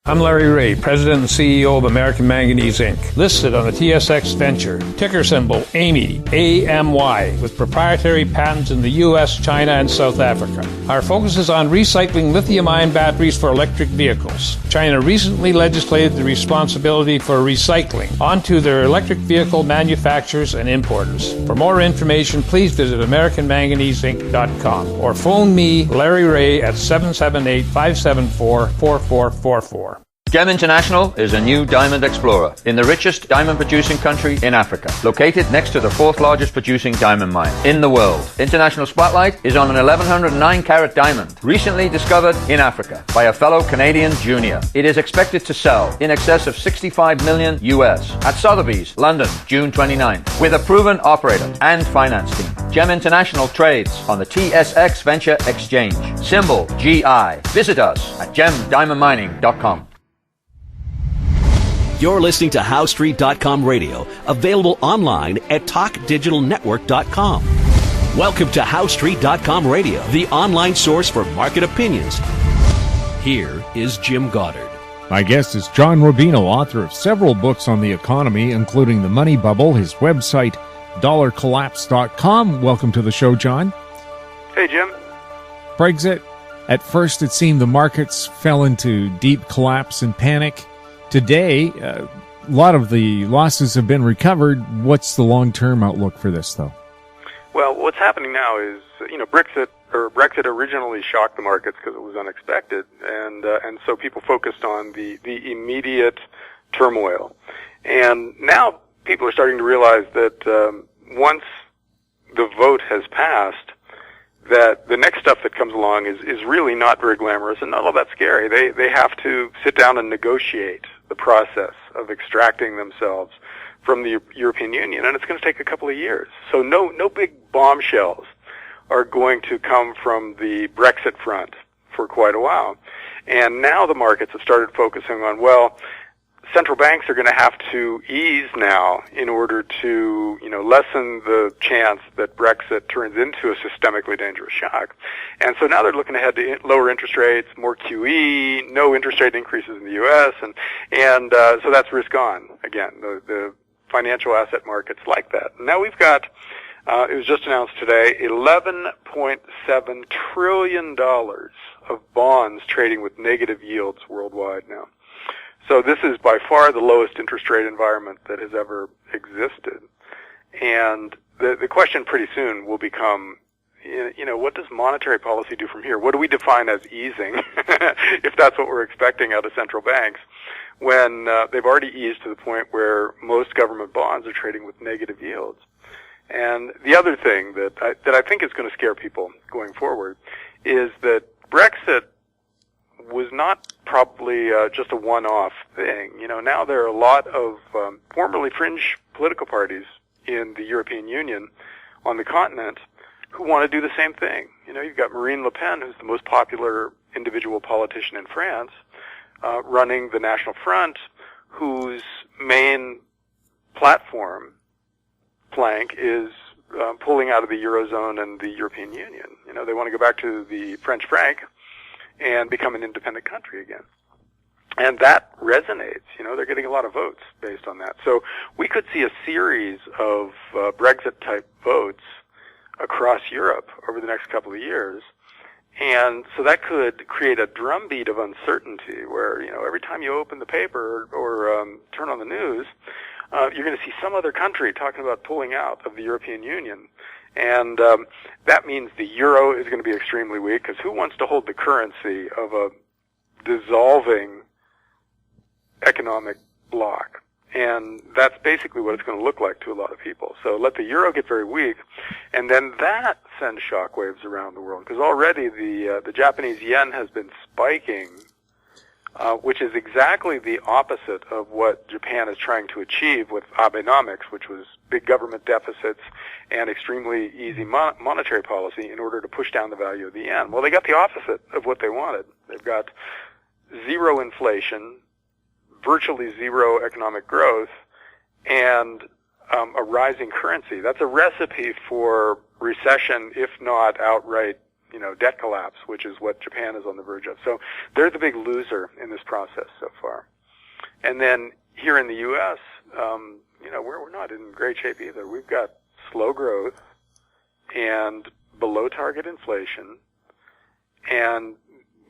I'm Larry Ray, President and CEO of American Manganese Inc., listed on the TSX Venture, ticker symbol AMY, A-M-Y, with proprietary patents in the U.S., China, and South Africa. Our focus is on recycling lithium-ion batteries for electric vehicles. China recently legislated the responsibility for recycling onto their electric vehicle manufacturers and importers. For more information, please visit AmericanManganeseInc.com or phone me, Larry Ray, at 778-574-4444. Gem International is a new diamond explorer in the richest diamond-producing country in Africa, located next to the fourth largest producing diamond mine in the world. International Spotlight is on an 1109-carat diamond, recently discovered in Africa by a fellow Canadian junior. It is expected to sell in excess of $65 million US at Sotheby's, London, June 29th, with a proven operator and finance team. Gem International trades on the TSX Venture Exchange, symbol GI. Visit us at gemdiamondmining.com. You're listening to HowStreet.com radio, available online at TalkDigitalNetwork.com. Welcome to HowStreet.com radio, the online source for market opinions. Here is Jim Goddard. My guest is John Rubino, author of several books on the economy, including The Money Bubble, his website, dollarcollapse.com. Welcome to the show, John. Hey, Jim. Brexit. At first, it seemed the markets fell into deep collapse and panic. Today, a lot of the losses have been recovered. What's the long-term outlook for this, though? Well, what's happening now is, Brexit originally shocked the markets because it was unexpected, and so people focused on the immediate turmoil. And now people are starting to realize that once the vote has passed, that the next stuff that comes along is really not very glamorous and not all that scary. They have to sit down and negotiate the process of extracting themselves from the European Union, and it's going to take a couple of years. So no big bombshells are going to come from the Brexit front for quite a while. And now the markets have started focusing on, well, central banks are going to have to ease now in order to, lessen the chance that Brexit turns into a systemically dangerous shock. And so now they're looking ahead to lower interest rates, more QE, no interest rate increases in the U.S., and so that's risk on again. The financial asset markets like that. Now we've got, it was just announced today, $11.7 trillion of bonds trading with negative yields worldwide now. So this is by far the lowest interest rate environment that has ever existed. And the question pretty soon will become, what does monetary policy do from here? What do we define as easing, if that's what we're expecting out of central banks, when they've already eased to the point where most government bonds are trading with negative yields? And the other thing that I think is going to scare people going forward is that Brexit was not probably just a one-off thing. Now there are a lot of formerly fringe political parties in the European Union on the continent who want to do the same thing. You've got Marine Le Pen, who's the most popular individual politician in France, running the National Front, whose main platform plank is pulling out of the Eurozone and the European Union. They want to go back to the French franc and become an independent country again. And that resonates. They're getting a lot of votes based on that. So we could see a series of Brexit-type votes across Europe over the next couple of years. And so that could create a drumbeat of uncertainty where, every time you open the paper or turn on the news, you're going to see some other country talking about pulling out of the European Union. And that means the euro is going to be extremely weak, because who wants to hold the currency of a dissolving economic bloc? And that's basically what it's going to look like to a lot of people. So let the euro get very weak, and then that sends shockwaves around the world, because already the Japanese yen has been spiking, which is exactly the opposite of what Japan is trying to achieve with Abenomics, which was big government deficits and extremely easy monetary policy in order to push down the value of the yen. Well, they got the opposite of what they wanted. They've got zero inflation, virtually zero economic growth, and a rising currency. That's a recipe for recession, if not outright debt collapse, which is what Japan is on the verge of. So they're the big loser in this process so far. And then here in the U.S., we're not in great shape either. We've got slow growth and below target inflation, and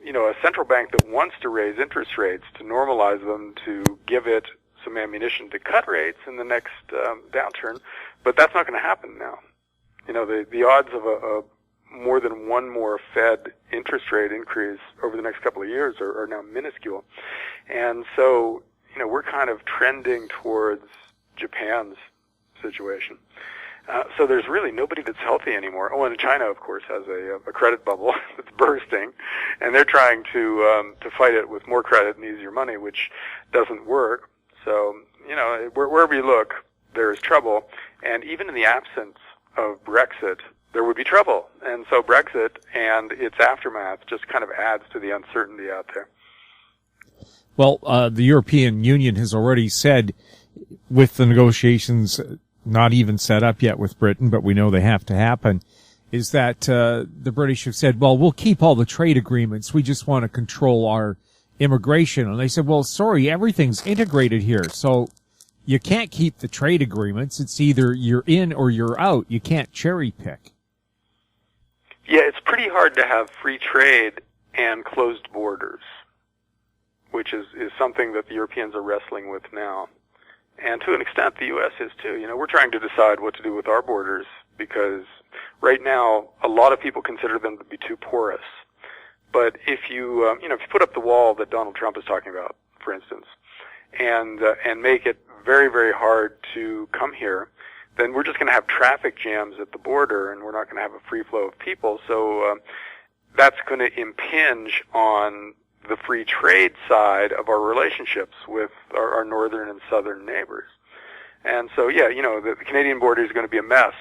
a central bank that wants to raise interest rates to normalize them, to give it some ammunition to cut rates in the next downturn, but that's not going to happen now. The odds of a more than one more Fed interest rate increase over the next couple of years are now minuscule. And so, we're kind of trending towards Japan's situation. So there's really nobody that's healthy anymore. Oh, and China, of course, has a credit bubble that's bursting, and they're trying to fight it with more credit and easier money, which doesn't work. So, wherever you look, there's trouble. And even in the absence of Brexit, there would be trouble. And so Brexit and its aftermath just kind of adds to the uncertainty out there. Well, the European Union has already said, with the negotiations not even set up yet with Britain, but we know they have to happen, is that the British have said, well, we'll keep all the trade agreements. We just want to control our immigration. And they said, well, sorry, everything's integrated here. So you can't keep the trade agreements. It's either you're in or you're out. You can't cherry pick. Yeah, it's pretty hard to have free trade and closed borders, which is something that the Europeans are wrestling with now. And to an extent, the U.S. is too. We're trying to decide what to do with our borders because right now, a lot of people consider them to be too porous. But if you, if you put up the wall that Donald Trump is talking about, for instance, and make it very, very hard to come here, then we're just going to have traffic jams at the border, and we're not going to have a free flow of people. So that's going to impinge on the free trade side of our relationships with our northern and southern neighbors. And so, the Canadian border is going to be a mess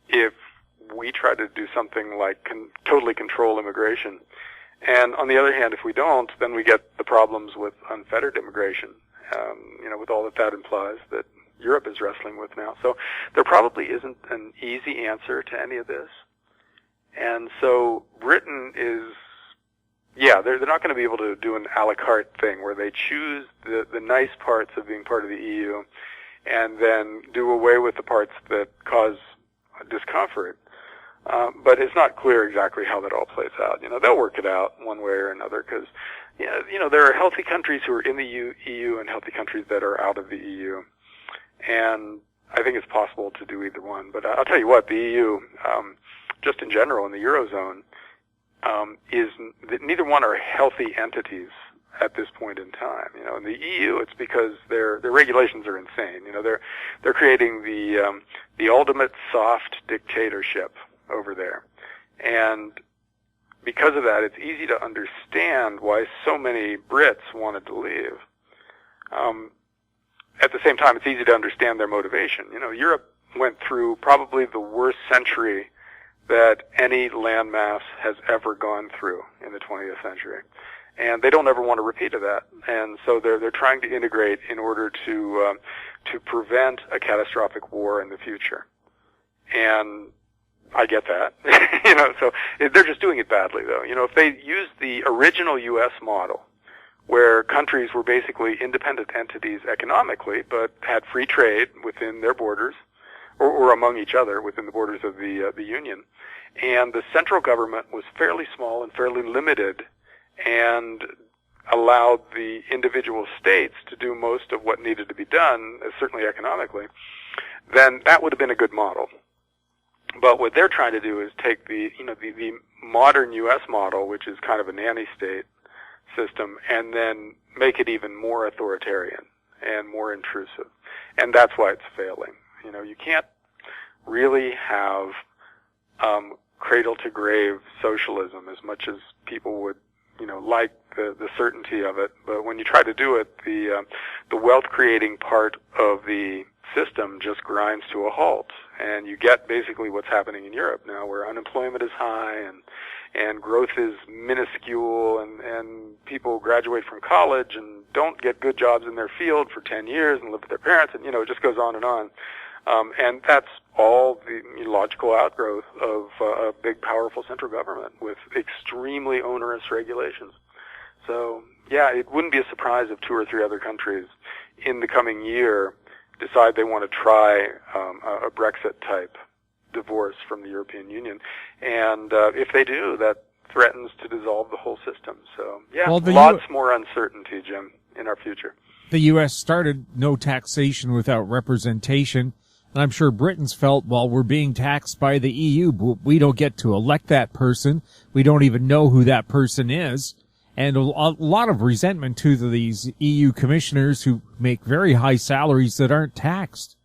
if we try to do something like totally control immigration. And on the other hand, if we don't, then we get the problems with unfettered immigration, with all that implies that Europe is wrestling with now. So there probably isn't an easy answer to any of this. And so Britain is, they're not going to be able to do an a la carte thing where they choose the nice parts of being part of the EU and then do away with the parts that cause discomfort. But it's not clear exactly how that all plays out. They'll work it out one way or another because, there are healthy countries who are in the EU and healthy countries that are out of the EU. And I think it's possible to do either one. But I'll tell you what, the EU, just in general in the Eurozone, neither one are healthy entities at this point in time. In the EU, it's because their regulations are insane. They're creating the ultimate soft dictatorship over there. And because of that, it's easy to understand why so many Brits wanted to leave. At the same time, it's easy to understand their motivation. Europe went through probably the worst century that any landmass has ever gone through in the 20th century. And they don't ever want to repeat of that. And so they're trying to integrate in order to prevent a catastrophic war in the future. And I get that. So they're just doing it badly though. If they used the original US model, where countries were basically independent entities economically, but had free trade within their borders, or among each other within the borders of the Union, and the central government was fairly small and fairly limited, and allowed the individual states to do most of what needed to be done, certainly economically, then that would have been a good model. But what they're trying to do is take the modern U.S. model, which is kind of a nanny state system, and then make it even more authoritarian and more intrusive. And that's why it's failing. You can't really have cradle-to-grave socialism as much as people would, like the certainty of it. But when you try to do it, the wealth-creating part of the system just grinds to a halt. And you get basically what's happening in Europe now, where unemployment is high and growth is minuscule, and people graduate from college and don't get good jobs in their field for 10 years and live with their parents, and it just goes on and on. And that's all the logical outgrowth of a big, powerful central government with extremely onerous regulations. So, yeah, it wouldn't be a surprise if 2 or 3 other countries in the coming year decide they want to try a Brexit-type divorce from the European Union. And if they do, that threatens to dissolve the whole system. So, yeah, well, lots more uncertainty, Jim, in our future. The U.S. started no taxation without representation. And I'm sure Britons felt, well, we're being taxed by the EU, but we don't get to elect that person. We don't even know who that person is. And a lot of resentment to these EU commissioners who make very high salaries that aren't taxed.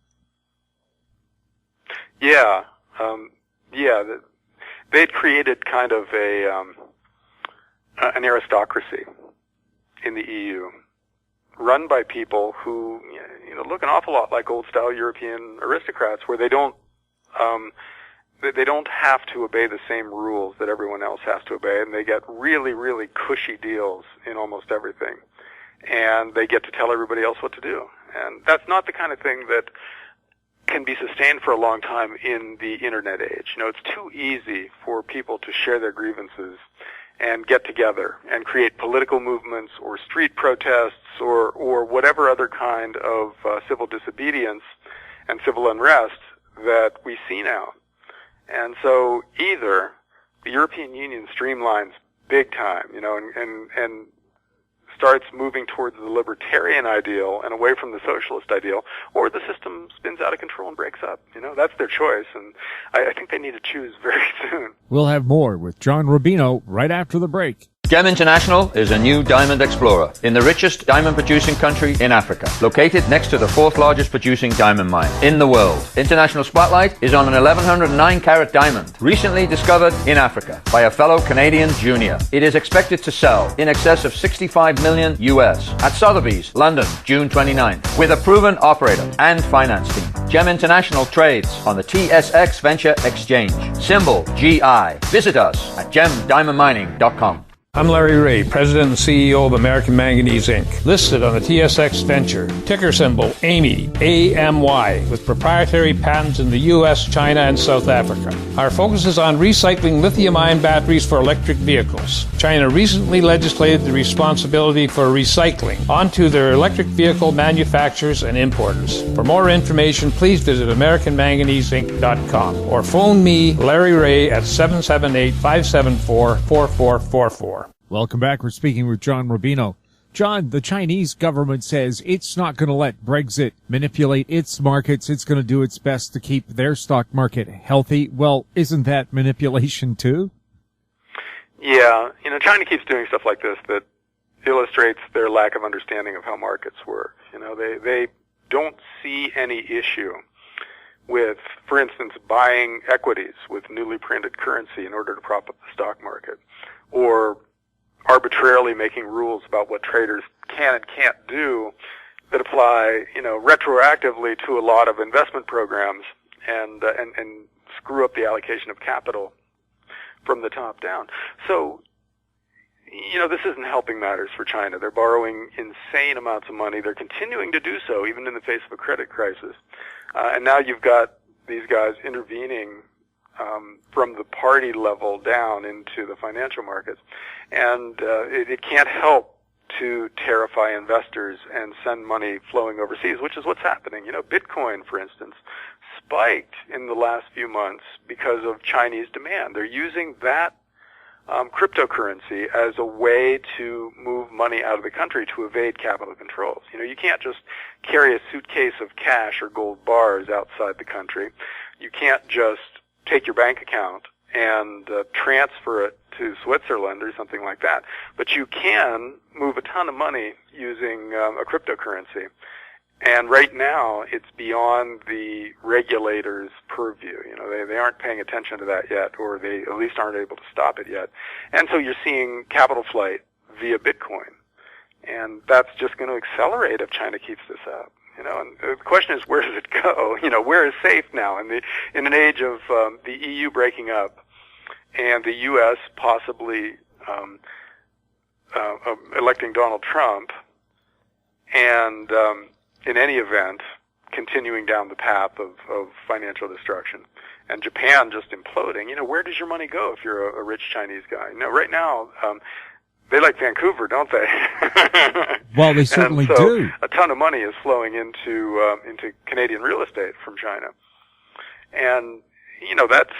Yeah. They'd created kind of an aristocracy in the EU, run by people who, look an awful lot like old-style European aristocrats, where they don't have to obey the same rules that everyone else has to obey, and they get really, really cushy deals in almost everything, and they get to tell everybody else what to do. And that's not the kind of thing that can be sustained for a long time in the internet age. It's too easy for people to share their grievances and get together and create political movements or street protests or whatever other kind of civil disobedience and civil unrest that we see now. And so either the European Union streamlines big time, and starts moving towards the libertarian ideal and away from the socialist ideal, or the system spins out of control and breaks up. That's their choice, and I think they need to choose very soon. We'll have more with John Rubino right after the break. Gem International is a new diamond explorer in the richest diamond producing country in Africa, located next to the 4th largest producing diamond mine in the world. International Spotlight is on an 1109 carat diamond, recently discovered in Africa by a fellow Canadian junior. It is expected to sell in excess of 65 million US at Sotheby's, London, June 29th, with a proven operator and finance team. Gem International trades on the TSX Venture Exchange, symbol GI. Visit us at gemdiamondmining.com. I'm Larry Ray, President and CEO of American Manganese, Inc., listed on the TSX Venture, ticker symbol AMY, A-M-Y, with proprietary patents in the U.S., China, and South Africa. Our focus is on recycling lithium-ion batteries for electric vehicles. China recently legislated the responsibility for recycling onto their electric vehicle manufacturers and importers. For more information, please visit AmericanManganeseInc.com or phone me, Larry Ray, at 778-574-4444. Welcome back. We're speaking with John Rubino. John, the Chinese government says it's not going to let Brexit manipulate its markets. It's going to do its best to keep their stock market healthy. Well, isn't that manipulation too? Yeah. China keeps doing stuff like this that illustrates their lack of understanding of how markets work. They don't see any issue with, for instance, buying equities with newly printed currency in order to prop up the stock market, or arbitrarily making rules about what traders can and can't do that apply, retroactively to a lot of investment programs and screw up the allocation of capital from the top down. So, this isn't helping matters for China. They're borrowing insane amounts of money. They're continuing to do so even in the face of a credit crisis. And now you've got these guys intervening from the party level down into the financial markets. And it can't help to terrify investors and send money flowing overseas, which is what's happening. Bitcoin, for instance, spiked in the last few months because of Chinese demand. They're using that cryptocurrency as a way to move money out of the country to evade capital controls. You can't just carry a suitcase of cash or gold bars outside the country. You can't just take your bank account and transfer it to Switzerland or something like that. But you can move a ton of money using a cryptocurrency. And right now, it's beyond the regulators' purview. They aren't paying attention to that yet, or they at least aren't able to stop it yet. And so you're seeing capital flight via Bitcoin. And that's just going to accelerate if China keeps this up. And the question is, where does it go? Where is safe now in an age of the EU breaking up and the U.S. possibly electing Donald Trump, and in any event, continuing down the path of financial destruction. And Japan just imploding. Where does your money go if you're a rich Chinese guy? Right now, they like Vancouver, don't they? Well, they certainly do. A ton of money is flowing into Canadian real estate from China. And, that's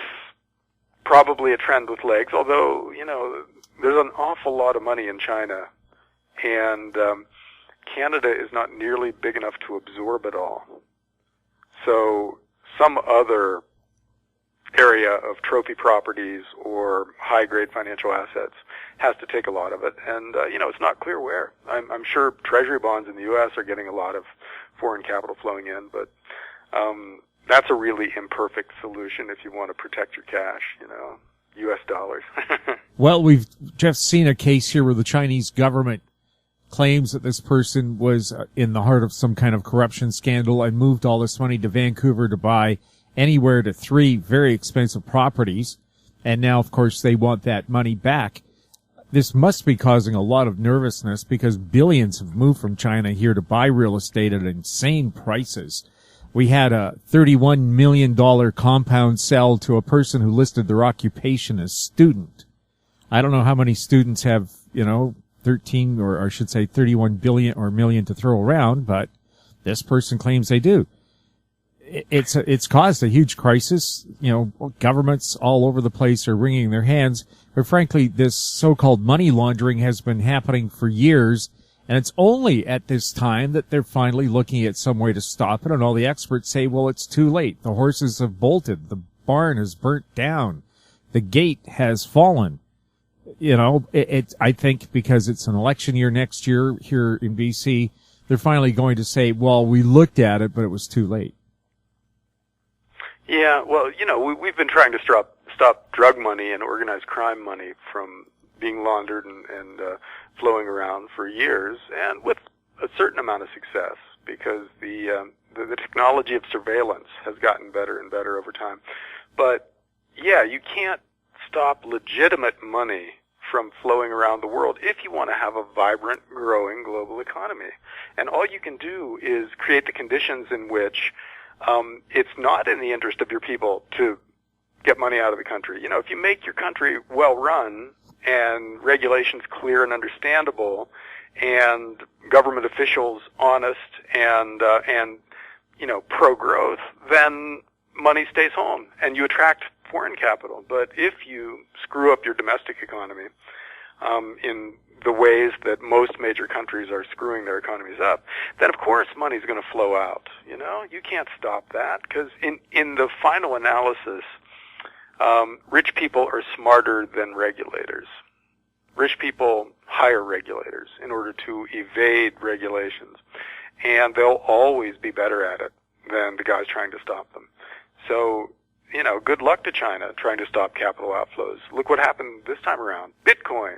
probably a trend with legs, although, there's an awful lot of money in China. And Canada is not nearly big enough to absorb it all. So some other area of trophy properties or high-grade financial assets has to take a lot of it. And, it's not clear where. I'm sure Treasury bonds in the U.S. are getting a lot of foreign capital flowing in, but that's a really imperfect solution if you want to protect your cash, U.S. dollars. Well, we've just seen a case here where the Chinese government claims that this person was in the heart of some kind of corruption scandal and moved all this money to Vancouver to buy anywhere to 3 very expensive properties. And now, of course, they want that money back. This must be causing a lot of nervousness because billions have moved from China here to buy real estate at insane prices. We had a $31 million compound sell to a person who listed their occupation as student. I don't know how many students have, 13 or I should say 31 billion or million to throw around, but this person claims they do. It's caused a huge crisis. Governments all over the place are wringing their hands. But frankly, this so-called money laundering has been happening for years. And it's only at this time that they're finally looking at some way to stop it. And all the experts say, well, it's too late. The horses have bolted. The barn is burnt down. The gate has fallen. I think because it's an election year next year here in BC, they're finally going to say, well, we looked at it, but it was too late. Yeah, well, we've been trying to stop drug money and organized crime money from being laundered and flowing around for years, and with a certain amount of success, because the technology of surveillance has gotten better and better over time. But yeah, you can't stop legitimate money from flowing around the world if you want to have a vibrant, growing global economy. And all you can do is create the conditions in which it's not in the interest of your people to get money out of the country. If you make your country well run and regulations clear and understandable, and government officials honest and pro growth, then money stays home and you attract foreign capital. But if you screw up your domestic economy in the ways that most major countries are screwing their economies up, then of course money's going to flow out. You can't stop that, because in the final analysis, rich people are smarter than regulators. Rich people hire regulators in order to evade regulations, and they'll always be better at it than the guys trying to stop them. So, good luck to China trying to stop capital outflows. Look what happened this time around. Bitcoin,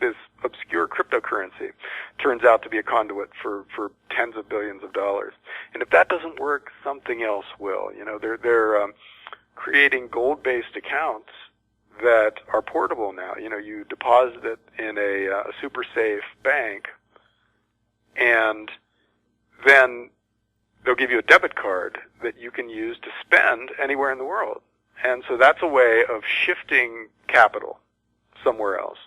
this obscure cryptocurrency turns out to be a conduit for tens of billions of dollars. And if that doesn't work, something else will. They're creating gold-based accounts that are portable now. You deposit it in a super safe bank, and then they'll give you a debit card that you can use to spend anywhere in the world. And so that's a way of shifting capital somewhere else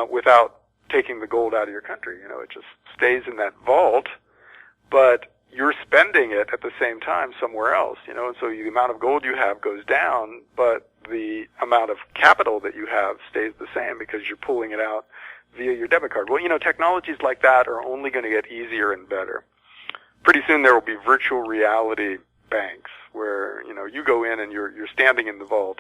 without taking the gold out of your country. It just stays in that vault, but you're spending it at the same time somewhere else, and so the amount of gold you have goes down, but the amount of capital that you have stays the same because you're pulling it out via your debit card. Well, technologies like that are only going to get easier and better. Pretty soon there will be virtual reality banks where, you go in and you're standing in the vault,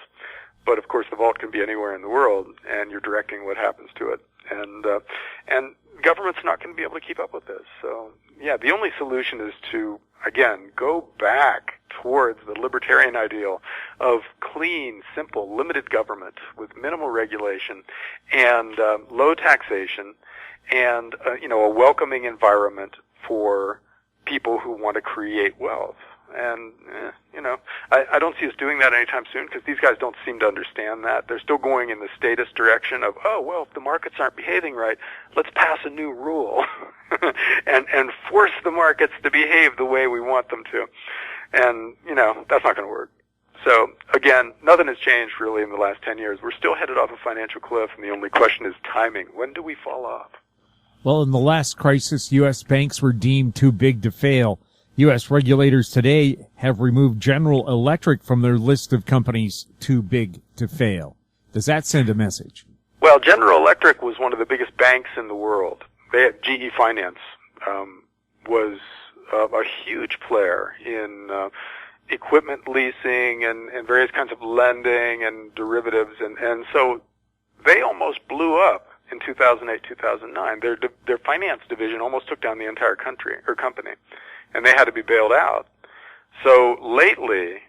but of course the vault can be anywhere in the world and you're directing what happens to it. And government's not going to be able to keep up with this. So, yeah, the only solution is to, again, go back towards the libertarian ideal of clean, simple, limited government with minimal regulation and low taxation and, a welcoming environment for people who want to create wealth. And, I don't see us doing that anytime soon because these guys don't seem to understand that. They're still going in the statist direction of, if the markets aren't behaving right, let's pass a new rule and force the markets to behave the way we want them to. And, that's not going to work. So, again, nothing has changed really in the last 10 years. We're still headed off a financial cliff, and the only question is timing. When do we fall off? Well, in the last crisis, U.S. banks were deemed too big to fail. U.S. regulators today have removed General Electric from their list of companies too big to fail. Does that send a message? Well, General Electric was one of the biggest banks in the world. They had GE Finance was a huge player in equipment leasing and various kinds of lending and derivatives, and so they almost blew up in 2008, 2009. Their finance division almost took down the entire company, and they had to be bailed out. So lately,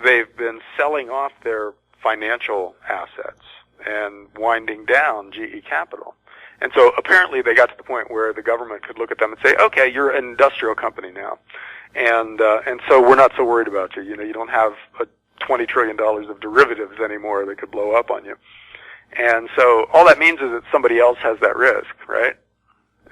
they've been selling off their financial assets and winding down GE Capital. And so apparently they got to the point where the government could look at them and say, okay, you're an industrial company now. And so we're not so worried about you. You don't have $20 trillion of derivatives anymore that could blow up on you. And so all that means is that somebody else has that risk, right?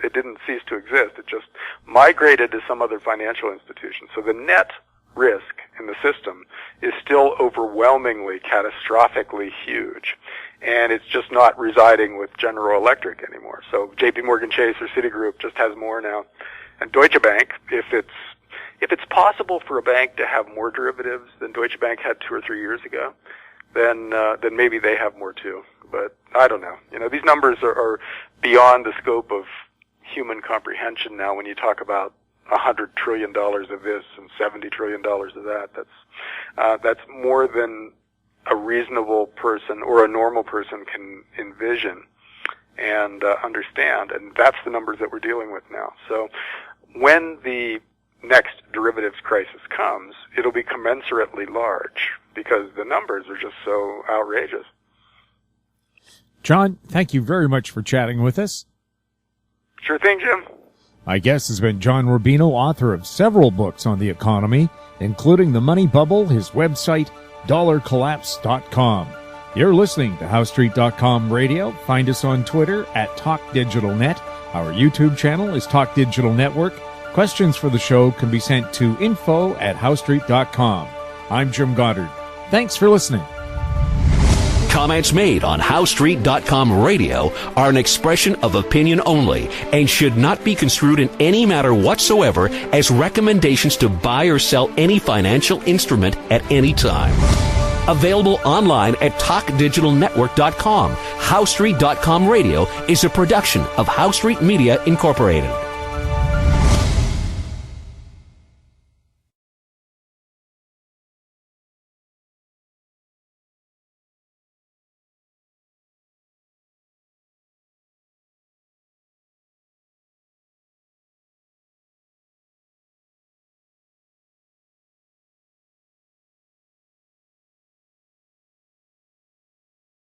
It didn't cease to exist. It just migrated to some other financial institution. So the net risk in the system is still overwhelmingly, catastrophically huge. And it's just not residing with General Electric anymore. So JP Morgan Chase or Citigroup just has more now. And Deutsche Bank, if it's possible for a bank to have more derivatives than Deutsche Bank had 2 or 3 years ago, then maybe they have more too. But I don't know. These numbers are beyond the scope of human comprehension now when you talk about $100 trillion of this and $70 trillion of that. That's more than a reasonable person or a normal person can envision and understand, and that's the numbers that we're dealing with now. So when the next derivatives crisis comes, it'll be commensurately large because the numbers are just so outrageous. John, thank you very much for chatting with us. Sure thing, Jim. My guest has been John Rubino, author of several books on the economy, including The Money Bubble, his website, dollarcollapse.com. You're listening to HowStreet.com Radio. Find us on Twitter at TalkDigitalNet. Our YouTube channel is Talk Digital Network. Questions for the show can be sent to info@HowStreet.com. I'm Jim Goddard. Thanks for listening. Comments made on HowStreet.com Radio are an expression of opinion only and should not be construed in any matter whatsoever as recommendations to buy or sell any financial instrument at any time. Available online at TalkDigitalNetwork.com. HowStreet.com Radio is a production of HowStreet Media Incorporated.